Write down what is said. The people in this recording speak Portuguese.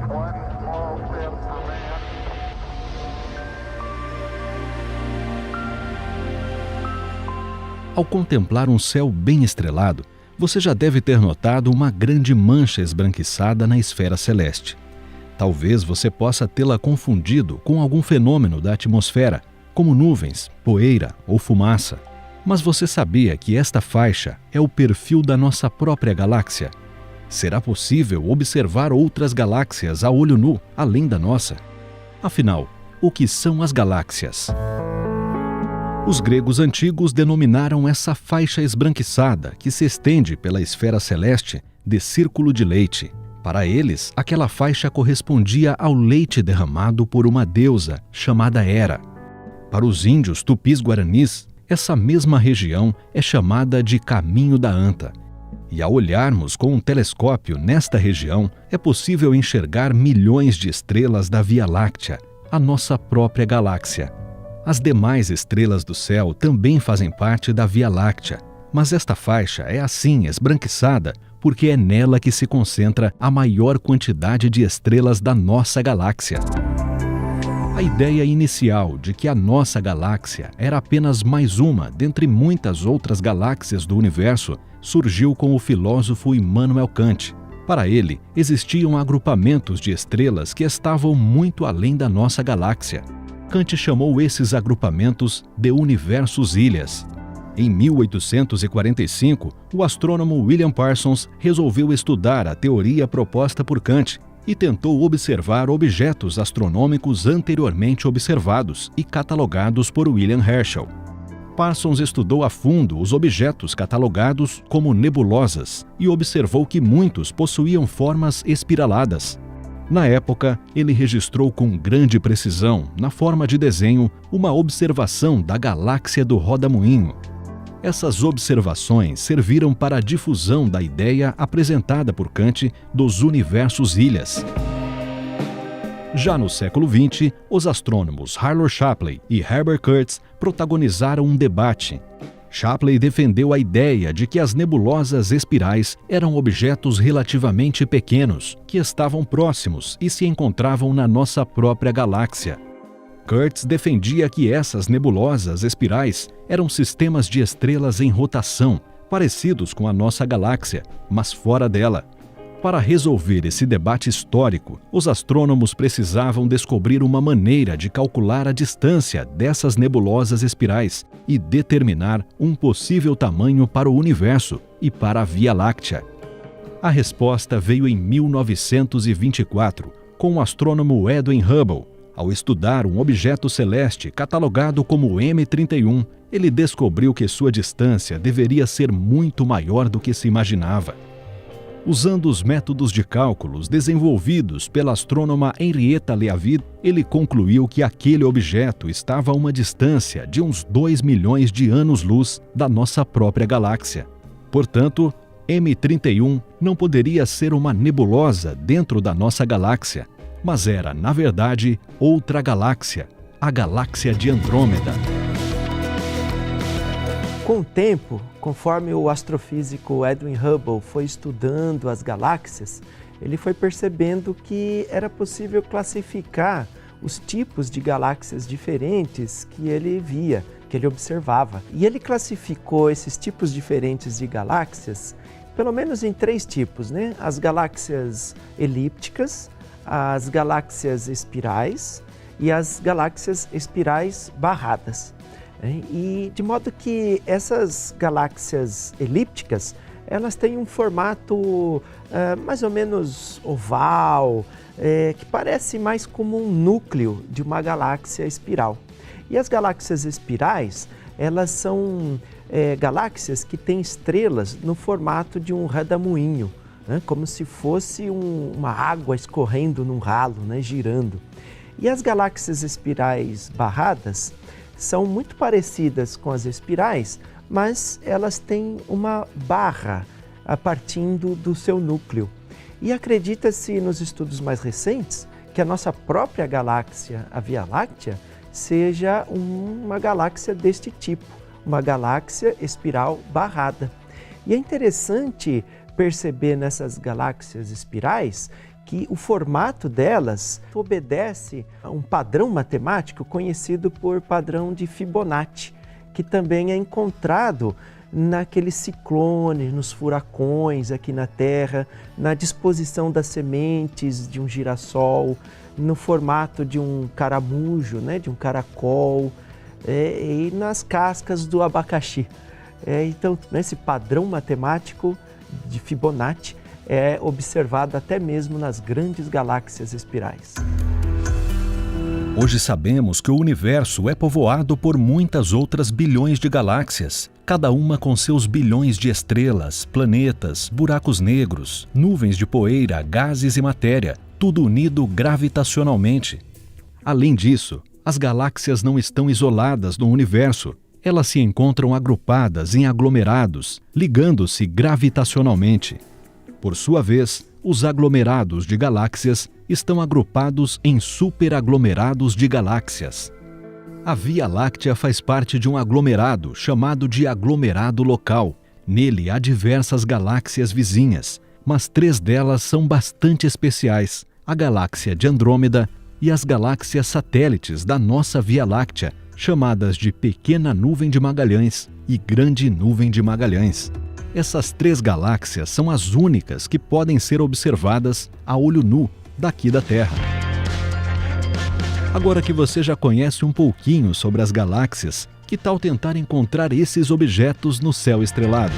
One small step for man. Ao contemplar um céu bem estrelado, você já deve ter notado uma grande mancha esbranquiçada na esfera celeste. Talvez você possa tê-la confundido com algum fenômeno da atmosfera, como nuvens, poeira ou fumaça. Mas você sabia que esta faixa é o perfil da nossa própria galáxia? Será possível observar outras galáxias a olho nu, além da nossa? Afinal, o que são as galáxias? Os gregos antigos denominaram essa faixa esbranquiçada que se estende pela esfera celeste de círculo de leite. Para eles, aquela faixa correspondia ao leite derramado por uma deusa chamada Hera. Para os índios tupis-guaranis, essa mesma região é chamada de Caminho da Anta. E ao olharmos com um telescópio nesta região, é possível enxergar milhões de estrelas da Via Láctea, a nossa própria galáxia. As demais estrelas do céu também fazem parte da Via Láctea, mas esta faixa é assim esbranquiçada porque é nela que se concentra a maior quantidade de estrelas da nossa galáxia. A ideia inicial de que a nossa galáxia era apenas mais uma dentre muitas outras galáxias do universo surgiu com o filósofo Immanuel Kant. Para ele, existiam agrupamentos de estrelas que estavam muito além da nossa galáxia. Kant chamou esses agrupamentos de universos-ilhas. Em 1845, o astrônomo William Parsons resolveu estudar a teoria proposta por Kant e tentou observar objetos astronômicos anteriormente observados e catalogados por William Herschel. Parsons estudou a fundo os objetos catalogados como nebulosas e observou que muitos possuíam formas espiraladas. Na época, ele registrou com grande precisão, na forma de desenho, uma observação da galáxia do Roda-Moinho. Essas observações serviram para a difusão da ideia apresentada por Kant dos universos-ilhas. Já no século XX, os astrônomos Harlow Shapley e Herbert Kurtz protagonizaram um debate. Shapley defendeu a ideia de que as nebulosas espirais eram objetos relativamente pequenos, que estavam próximos e se encontravam na nossa própria galáxia. Kurtz defendia que essas nebulosas espirais eram sistemas de estrelas em rotação, parecidos com a nossa galáxia, mas fora dela. Para resolver esse debate histórico, os astrônomos precisavam descobrir uma maneira de calcular a distância dessas nebulosas espirais e determinar um possível tamanho para o universo e para a Via Láctea. A resposta veio em 1924, com o astrônomo Edwin Hubble. Ao estudar um objeto celeste catalogado como M31, ele descobriu que sua distância deveria ser muito maior do que se imaginava. Usando os métodos de cálculos desenvolvidos pela astrônoma Henrietta Leavitt, ele concluiu que aquele objeto estava a uma distância de uns 2 milhões de anos-luz da nossa própria galáxia. Portanto, M31 não poderia ser uma nebulosa dentro da nossa galáxia, mas era, na verdade, outra galáxia, a galáxia de Andrômeda. Com o tempo, conforme o astrofísico Edwin Hubble foi estudando as galáxias, ele foi percebendo que era possível classificar os tipos de galáxias diferentes que ele via, que ele observava. E ele classificou esses tipos diferentes de galáxias, pelo menos em 3 tipos, né? As galáxias elípticas, as galáxias espirais e as galáxias espirais barradas. E de modo que essas galáxias elípticas, elas têm um formato mais ou menos oval, que parece mais como um núcleo de uma galáxia espiral. E as galáxias espirais, elas são galáxias que têm estrelas no formato de um redemoinho, né? Como se fosse uma água escorrendo num ralo, né? Girando. E as galáxias espirais barradas são muito parecidas com as espirais, mas elas têm uma barra partindo do seu núcleo. E acredita-se nos estudos mais recentes que a nossa própria galáxia, a Via Láctea, seja uma galáxia deste tipo, uma galáxia espiral barrada. E é interessante perceber nessas galáxias espirais que o formato delas obedece a um padrão matemático conhecido por padrão de Fibonacci, que também é encontrado naqueles ciclones, nos furacões aqui na Terra, na disposição das sementes de um girassol, no formato de um caramujo, né, de um caracol, e nas cascas do abacaxi. Então, esse padrão matemático de Fibonacci é observado até mesmo nas grandes galáxias espirais. Hoje sabemos que o universo é povoado por muitas outras bilhões de galáxias, cada uma com seus bilhões de estrelas, planetas, buracos negros, nuvens de poeira, gases e matéria, tudo unido gravitacionalmente. Além disso, as galáxias não estão isoladas no universo. Elas se encontram agrupadas em aglomerados, ligando-se gravitacionalmente. Por sua vez, os aglomerados de galáxias estão agrupados em superaglomerados de galáxias. A Via Láctea faz parte de um aglomerado chamado de aglomerado local. Nele há diversas galáxias vizinhas, mas 3 delas são bastante especiais: a galáxia de Andrômeda e as galáxias satélites da nossa Via Láctea, chamadas de Pequena Nuvem de Magalhães e Grande Nuvem de Magalhães. Essas 3 galáxias são as únicas que podem ser observadas a olho nu daqui da Terra. Agora que você já conhece um pouquinho sobre as galáxias, que tal tentar encontrar esses objetos no céu estrelado?